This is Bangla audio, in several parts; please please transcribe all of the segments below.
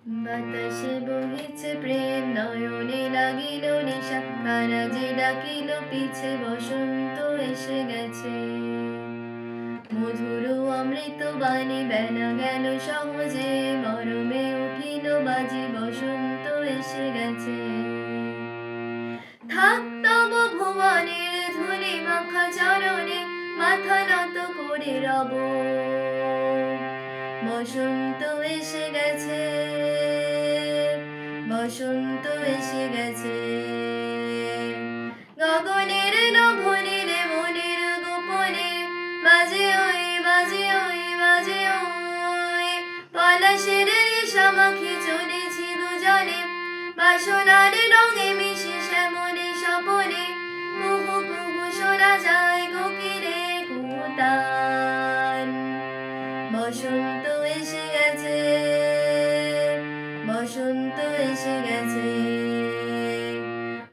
বাতাসে বহিছে প্রেম নয়নে লাগিল নেশা কারা যে ডাকিল পিছে বসন্ত এসে গেছে মধুর অমৃত বাণী বেলা গেল সহজে মরমে উঠিল বাজি বসন্ত এসে গেছে থাক তব ভুবনের ধুলি মাখা চরণে মাথা নত করে রব বসন্ত এসে গেছে বসন্ত এসে গেছে গগনের নভনীরে মনের গোপনে বাজে ওই বাজে ওই বাজে ওই পলাশের রেশা মাখি চলেছি দুজনে বাসনার রঙে মিশে শ্যামলে স্বপনে কুহু কুহু শোনা যায় কোকিলে কুতান বসন্ত এসে গেছে বসন্ত এসে গেছে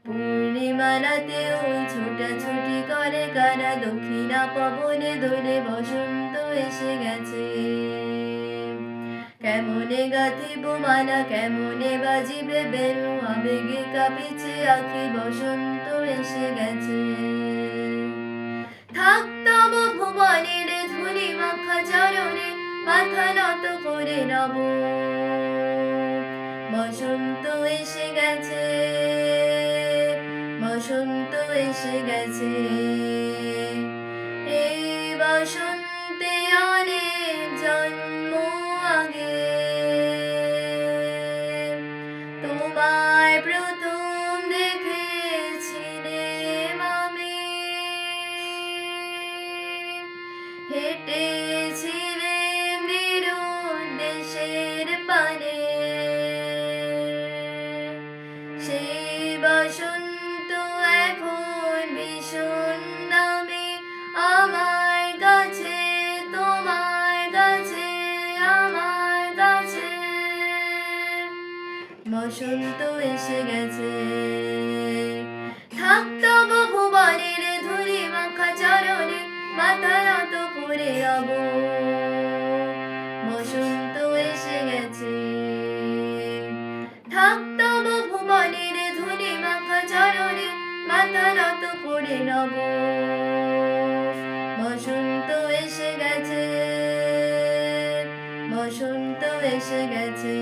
পূর্ণিমা রাতে ওই ছোটাছুটি করে কারা দক্ষিণা পবনে দোলে বসন্ত এসে গেছে কেমনে গাঁথিব মালা কেমনে বাজিবে বেনু আবেগে কাঁপিছে আঁখি বসন্ত এসে গেছে থাক তব ভুবনের ধুলি মাখা চরণে মাথা নত করে রব বসন্ত এসে গেছে বসন্ত এসে গেছে এই বসন্তে অনেক জন্ম আগে তোমায় প্রথম দেখেছিলাম আমি হেঁটেছিলেন বিরুণ দেশের পানে সেই বসন্ত এখন ভীষণ দামি আমার কাছে তোমার কাছে আমার কাছে বসন্ত এসে গেছে থাক তব ভুবনের ধুলি মাখা চরণে মাথা নত করে রব বসন্ত এসে গেছে থাক তব ভুবনের ধুলি মাখা চরণে মাথা নত করে রব বসন্ত এসে গেছে বসন্ত এসে গেছে